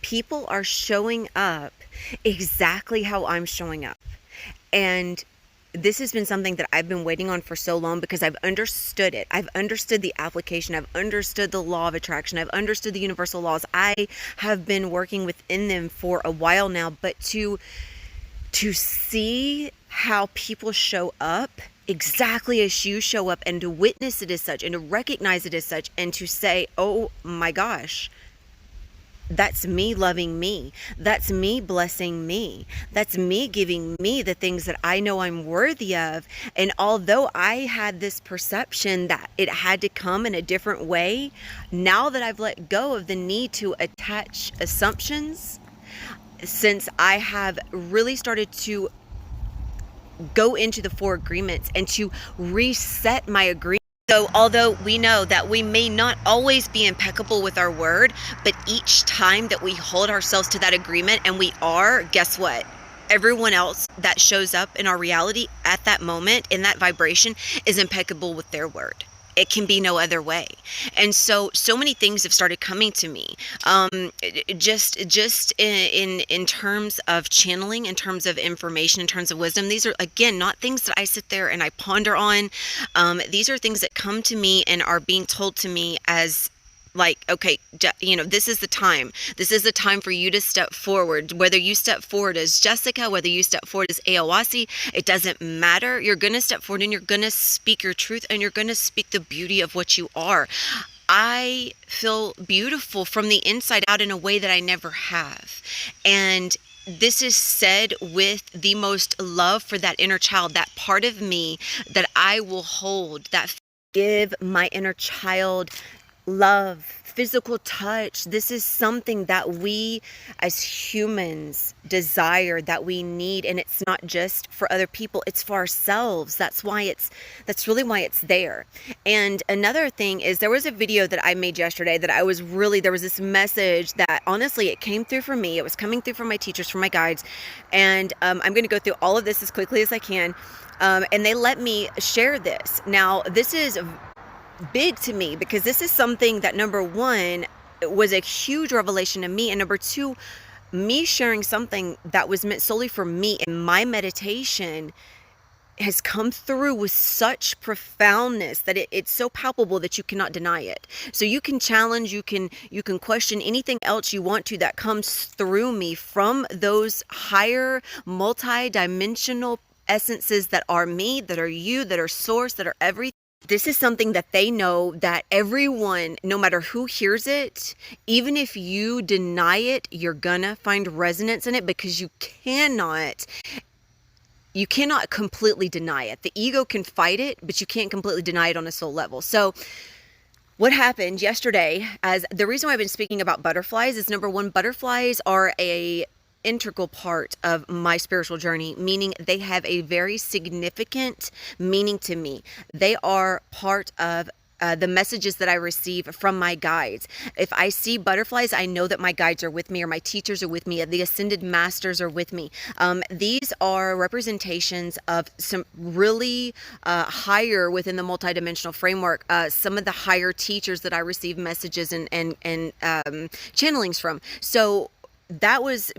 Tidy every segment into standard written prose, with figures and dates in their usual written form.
people are showing up exactly how I'm showing up. And this has been something that I've been waiting on for so long because I've understood it. I've understood the application. I've understood the law of attraction. I've understood the universal laws. I have been working within them for a while now, but to see how people show up exactly as you show up, and to witness it as such, and to recognize it as such, and to say, oh my gosh, that's me loving me. That's me blessing me. That's me giving me the things that I know I'm worthy of. And although I had this perception that it had to come in a different way, now that I've let go of the need to attach assumptions, since I have really started to go into the 4 agreements and to reset my agreement. So although we know that we may not always be impeccable with our word, but each time that we hold ourselves to that agreement and we are, guess what? Everyone else that shows up in our reality at that moment, in that vibration, is impeccable with their word. It can be no other way. And so many things have started coming to me, just in terms of channeling, in terms of information, in terms of wisdom. These are, again, not things that I sit there and I ponder on. These are things that come to me and are being told to me as, like, okay, this is the time. This is the time for you to step forward. Whether you step forward as Jessica, whether you step forward as Aowasi, it doesn't matter. You're going to step forward and you're going to speak your truth, and you're going to speak the beauty of what you are. I feel beautiful from the inside out in a way that I never have. And this is said with the most love for that inner child, that part of me that I will hold, that give my inner child love, physical touch. This is something that we as humans desire, that we need, and it's not just for other people, it's for ourselves. That's really why it's there. And another thing is, there was a video that I made yesterday that there was this message that honestly, it came through for me. It was coming through from my teachers, from my guides, and I'm going to go through all of this as quickly as I can, and they let me share this. Now, this is big to me because this is something that, number one, was a huge revelation to me, and number two, me sharing something that was meant solely for me in my meditation has come through with such profoundness that it's so palpable that you cannot deny it. So you can challenge, you can question anything else you want to that comes through me from those higher multi-dimensional essences that are me, that are you, that are source, that are everything. This is something that they know that everyone, no matter who hears it, even if you deny it, you're gonna find resonance in it, because you cannot completely deny it. The ego can fight it, but you can't completely deny it on a soul level. So what happened yesterday, as the reason why I've been speaking about butterflies is, number one, butterflies are a integral part of my spiritual journey, meaning they have a very significant meaning to me. They are part of the messages that I receive from my guides. If I see butterflies, I know that my guides are with me, or my teachers are with me, the ascended masters are with me. These are representations of some really higher within the multidimensional framework, some of the higher teachers that I receive messages and channelings from. So that was,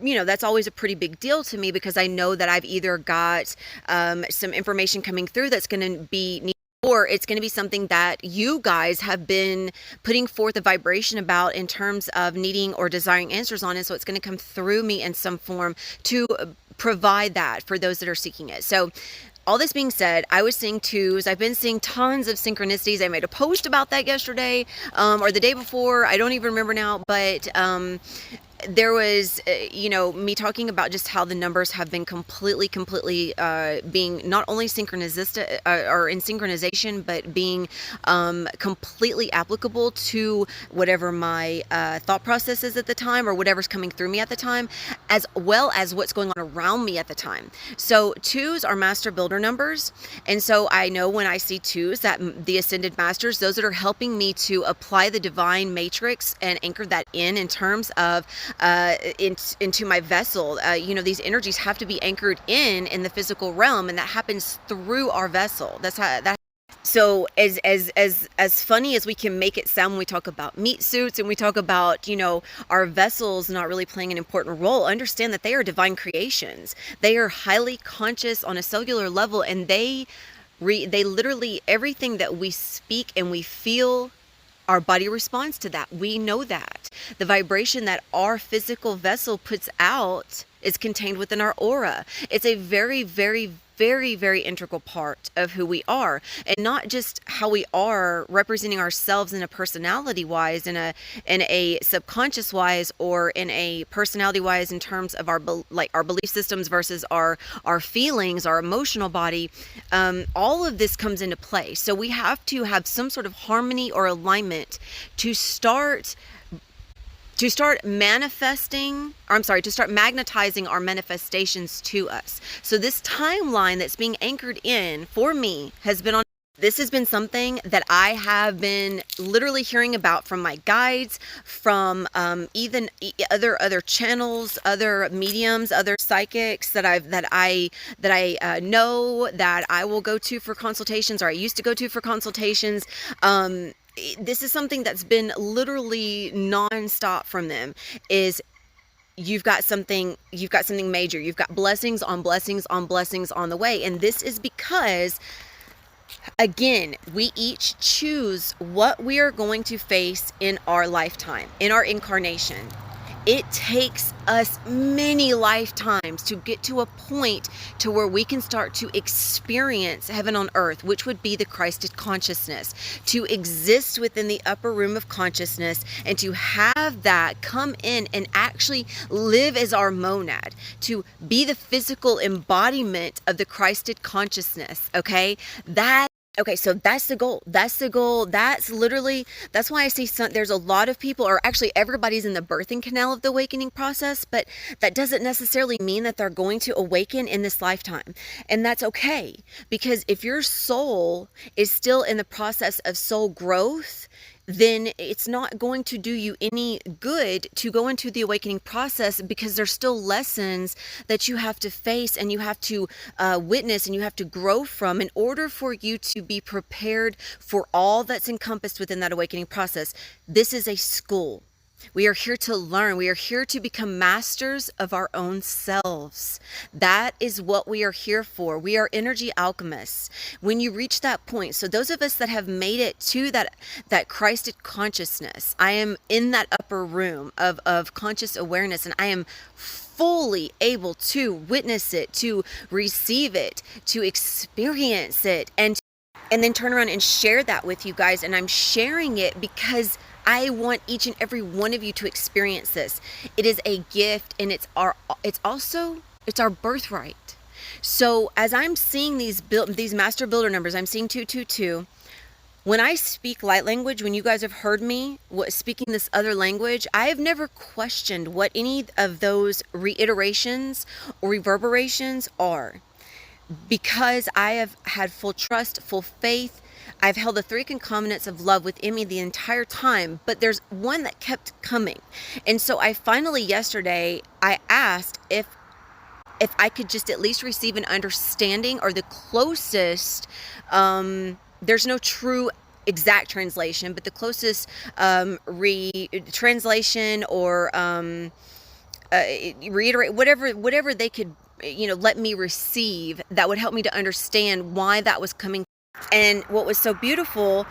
that's always a pretty big deal to me, because I know that I've either got some information coming through that's going to be needed, or it's going to be something that you guys have been putting forth a vibration about in terms of needing or desiring answers on it. So it's going to come through me in some form to provide that for those that are seeking it. So all this being said, I was seeing twos. I've been seeing tons of synchronicities. I made a post about that yesterday, or the day before. I don't even remember now, but there was, me talking about just how the numbers have been completely being not only synchronistic or in synchronization, but being completely applicable to whatever my thought process is at the time, or whatever's coming through me at the time, as well as what's going on around me at the time. So twos are master builder numbers. And so I know when I see twos, that the ascended masters, those that are helping me to apply the divine matrix and anchor that in terms of into my vessel. These energies have to be anchored in the physical realm, and that happens through our vessel. That's how that. So as funny as we can make it sound when we talk about meat suits and we talk about, our vessels not really playing an important role, understand that they are divine creations. They are highly conscious on a cellular level, and they literally, everything that we speak and we feel, our body responds to that. We know that the vibration that our physical vessel puts out is contained within our aura. It's a very, very, very, very integral part of who we are, and not just how we are representing ourselves in a personality wise, in a subconscious wise, or in a personality wise in terms of our belief systems versus our feelings, our emotional body. All of this comes into play. So we have to have some sort of harmony or alignment to start manifesting, or I'm sorry, to start magnetizing our manifestations to us. So this timeline that's being anchored in for me this has been something that I have been literally hearing about from my guides, from even other channels, other mediums, other psychics that I know, that I will go to for consultations, or I used to go to for consultations. This is something that's been literally nonstop from them. Is you've got something major. You've got blessings on blessings on blessings on the way. And this is because, again, we each choose what we are going to face in our lifetime, in our incarnation. It takes us many lifetimes to get to a point to where we can start to experience heaven on earth, which would be the Christed consciousness, to exist within the upper room of consciousness, and to have that come in and actually live as our monad, to be the physical embodiment of the Christed consciousness. Okay, so that's the goal. That's the goal. That's why I see there's a lot of people, or actually everybody's in the birthing canal of the awakening process, but that doesn't necessarily mean that they're going to awaken in this lifetime. And that's okay, because if your soul is still in the process of soul growth, then it's not going to do you any good to go into the awakening process, because there's still lessons that you have to face and you have to witness and you have to grow from in order for you to be prepared for all that's encompassed within that awakening process. This is a school. We are here to learn. We are here to become masters of our own selves. That is what we are here for. We are energy alchemists. When you reach that point, so those of us that have made it to that Christed consciousness, I am in that upper room of conscious awareness, and I am fully able to witness it, to receive it, to experience it, and then turn around and share that with you guys. And I'm sharing it because I want each and every one of you to experience this. It is a gift, and it's our birthright. So as I'm seeing these master builder numbers, I'm seeing 222. When I speak light language, when you guys have heard me speaking this other language, I have never questioned what any of those reiterations or reverberations are, because I have had full trust, full faith. I've held the three concomitants of love within me the entire time, but there's one that kept coming. And so I finally, yesterday, I asked if I could just at least receive an understanding, or the closest, there's no true exact translation, but the closest translation, or reiterate whatever they could, let me receive, that would help me to understand why that was coming. And what was so beautiful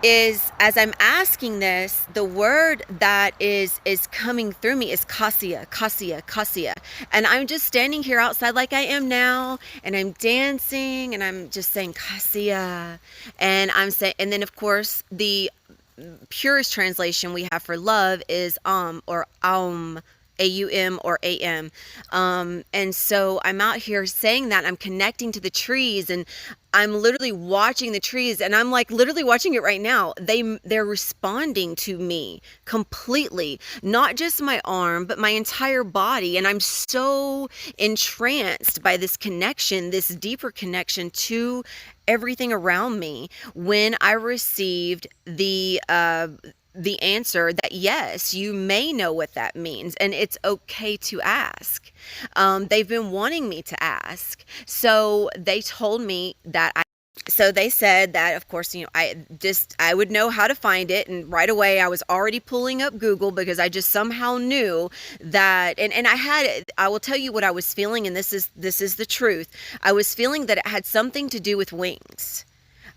is, as I'm asking this, the word that is coming through me is Cassia, Cassia, Cassia. And I'm just standing here outside like I am now, and I'm dancing, and I'm just saying Cassia. And I'm saying, and then of course the purest translation we have for love is or Aum, AUM or AM. And so I'm out here saying that, I'm connecting to the trees, and I'm literally watching the trees, and I'm like literally watching it right now. They're responding to me completely, not just my arm, but my entire body. And I'm so entranced by this connection, this deeper connection to everything around me, when I received the answer that yes, you may know what that means, and it's okay to ask. They've been wanting me to ask, so they told me that so they said that, of course, I would know how to find it, and right away I was already pulling up Google because I just somehow knew that, and I will tell you what I was feeling, and this is the truth. I was feeling that it had something to do with wings.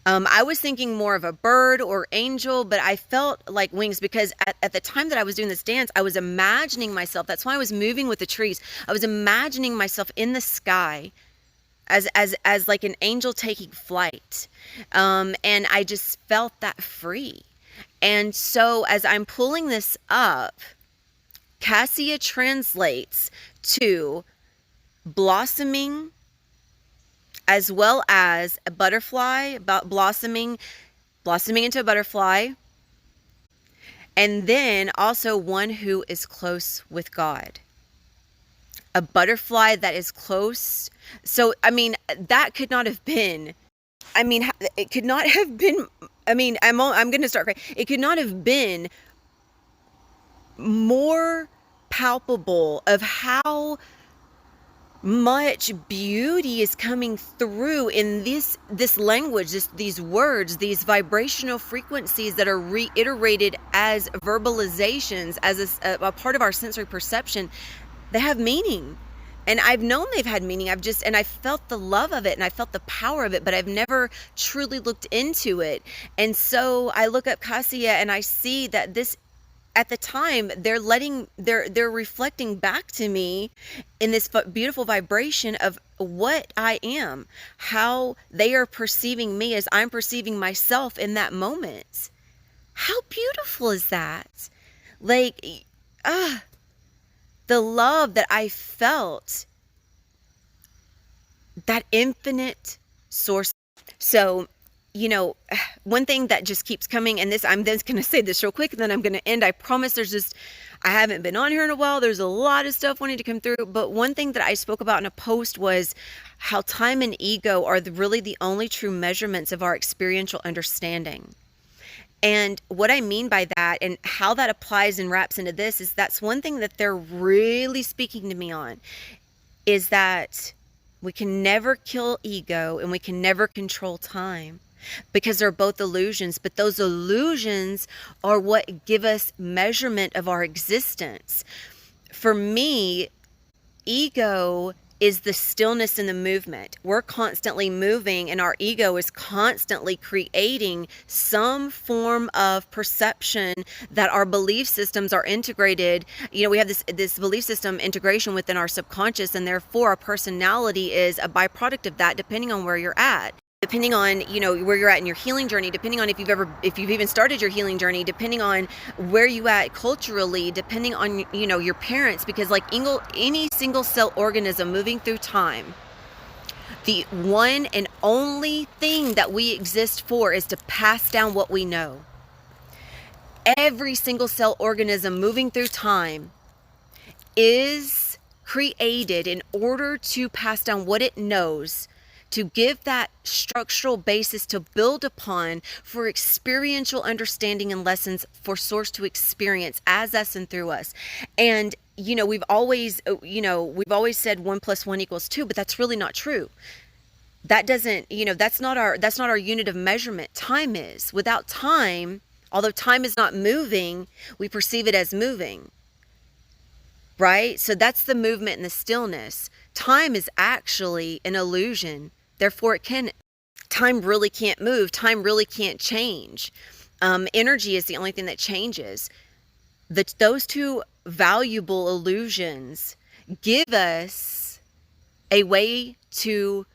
I was thinking more of a bird or angel, but I felt like wings because at the time that I was doing this dance, I was imagining myself. That's why I was moving with the trees. I was imagining myself in the sky as like an angel taking flight. And I just felt that free. And so as I'm pulling this up, Cassia translates to blossoming, as well as a butterfly, blossoming into a butterfly, and then also one who is close with God. A butterfly that is close. So, I mean, that could not have been, I mean, it could not have been, I mean, I'm going to start crying. It could not have been more palpable of how much beauty is coming through in this language, these words, these vibrational frequencies that are reiterated as verbalizations, as a part of our sensory perception. They have meaning, and I've known they've had meaning. And I felt the love of it, and I felt the power of it, but I've never truly looked into it. And so I look up Cassia, and I see that this, at the time, they're reflecting back to me in this beautiful vibration of what I am, how they are perceiving me as I'm perceiving myself in that moment. How beautiful is that? Like, the love that I felt, that infinite source. So, one thing that just keeps coming, and I'm just going to say this real quick, and then I'm going to end. I promise I haven't been on here in a while. There's a lot of stuff wanting to come through. But one thing that I spoke about in a post was how time and ego are really the only true measurements of our experiential understanding. And what I mean by that, and how that applies and wraps into this, is that's one thing that they're really speaking to me on, is that we can never kill ego and we can never control time, because they're both illusions. But those illusions are what give us measurement of our existence. For me, ego is the stillness in the movement. We're constantly moving, and our ego is constantly creating some form of perception that our belief systems are integrated. We have this belief system integration within our subconscious, and therefore our personality is a byproduct of that, depending on where you're at. Depending on, where you're at in your healing journey, depending on if you've even started your healing journey, depending on where you at culturally, depending on, your parents, because like any single cell organism moving through time, the one and only thing that we exist for is to pass down what we know. Every single cell organism moving through time is created in order to pass down what it knows, to give that structural basis to build upon for experiential understanding and lessons for source to experience as us and through us. And we've always said 1 + 1 = 2, but that's really not true. That doesn't, that's not our unit of measurement. Time is. Without time, although time is not moving, we perceive it as moving. Right? So that's the movement and the stillness. Time is actually an illusion. Therefore, time really can't move. Time really can't change. Energy is the only thing that changes. Those two valuable illusions give us a way to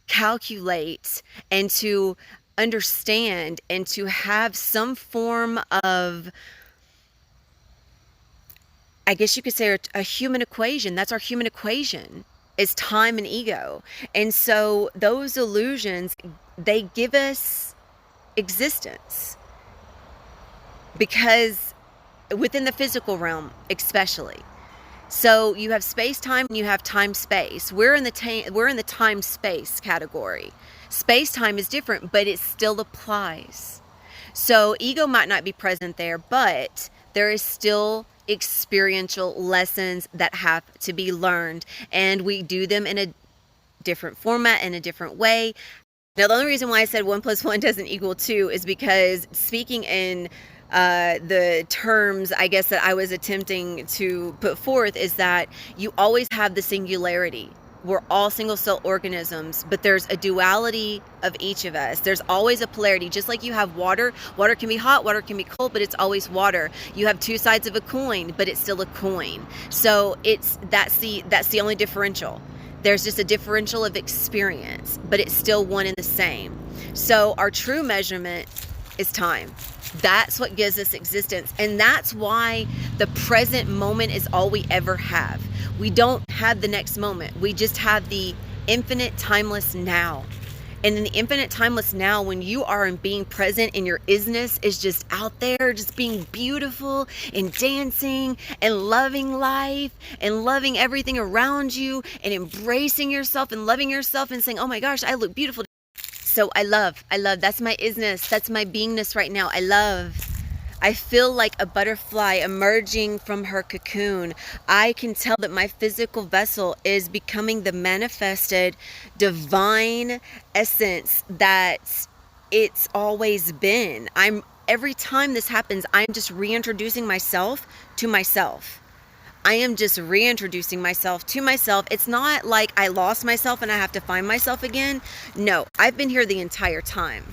calculate and to understand and to have some form of, I guess you could say, a human equation. That's our human equation, is time and ego. And so those illusions, they give us existence, because within the physical realm especially. So you have space-time and you have time-space. We're in the time-space category. Space-time is different, but it still applies. So ego might not be present there, but there is still experiential lessons that have to be learned, and we do them in a different format, in a different way. Now, the only reason why I said 1 + 1 doesn't equal 2 is because speaking in the terms, I guess, that I was attempting to put forth is that you always have the singularity. We're all single cell organisms, but there's a duality of each of us. There's always a polarity. Just like you have water, water can be hot, water can be cold, but it's always water. You have two sides of a coin, but it's still a coin. So that's the only differential. There's just a differential of experience, but it's still one and the same. So our true measurement is time. That's what gives us existence. And that's why the present moment is all we ever have. We don't have the next moment. We just have the infinite timeless now. And in the infinite timeless now, when you are in being present and your isness is just out there, just being beautiful and dancing and loving life and loving everything around you and embracing yourself and loving yourself and saying, oh my gosh, I look beautiful. So I love, that's my isness. That's my beingness right now. I feel like a butterfly emerging from her cocoon. I can tell that my physical vessel is becoming the manifested divine essence that it's always been. Every time this happens, I'm just reintroducing myself to myself. I am just reintroducing myself to myself. It's not like I lost myself and I have to find myself again. No, I've been here the entire time.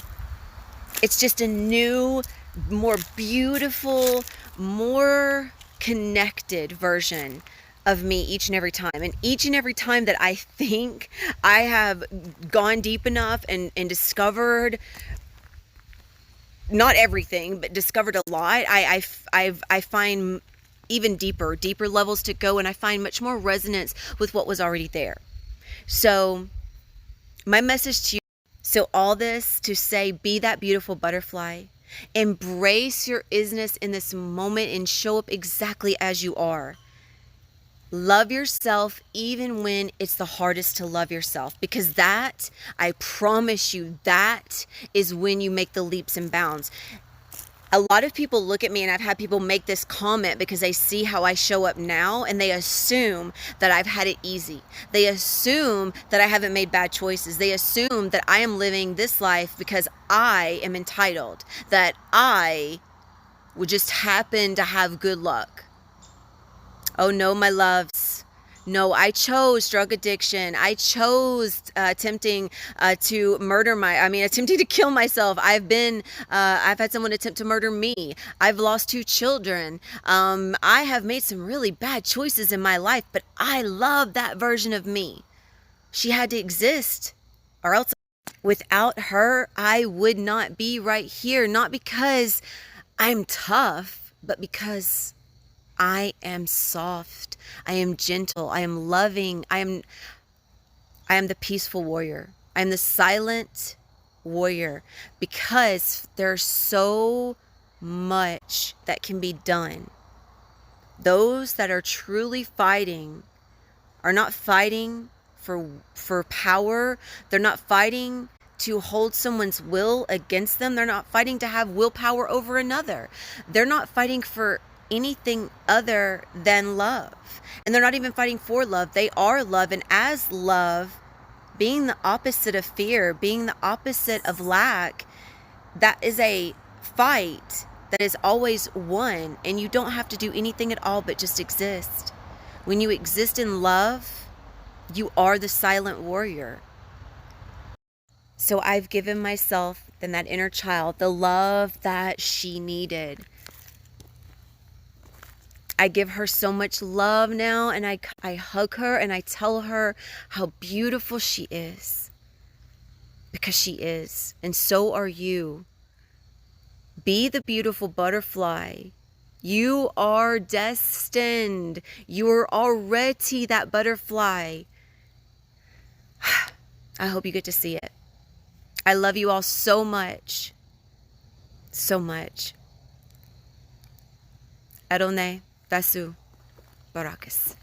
It's just a new, more beautiful, more connected version of me each and every time. And each and every time that I think I have gone deep enough and discovered, not everything, but discovered a lot, I find even deeper levels to go, and I find much more resonance with what was already there. So my message to you, so all this to say, be that beautiful butterfly, embrace your isness in this moment and show up exactly as you are. Love yourself even when it's the hardest to love yourself, because that, I promise you, that is when you make the leaps and bounds. A lot of people look at me, and I've had people make this comment because they see how I show up now, and they assume that I've had it easy. They assume that I haven't made bad choices. They assume that I am living this life because I am entitled, that I would just happen to have good luck. Oh no, my loves. No, I chose drug addiction. I chose attempting to kill myself. I've had someone attempt to murder me. I've lost 2 children. I have made some really bad choices in my life, but I love that version of me. She had to exist, or else without her, I would not be right here. Not because I'm tough, but because I am soft. I am gentle. I am loving. I am the peaceful warrior. I am the silent warrior, because there's so much that can be done. Those that are truly fighting are not fighting for power. They're not fighting to hold someone's will against them. They're not fighting to have willpower over another. They're not fighting for anything other than love. And they're not even fighting for love. They are love. And as love, being the opposite of fear, being the opposite of lack, that is a fight that is always won. And you don't have to do anything at all but just exist. When you exist in love, you are the silent warrior. So I've given myself and that inner child the love that she needed. I give her so much love now, and I hug her and I tell her how beautiful she is, because she is, and so are you. Be the beautiful butterfly. You are destined. You are already that butterfly. I hope you get to see it. I love you all so much. So much. Adonai Vasu Barakas.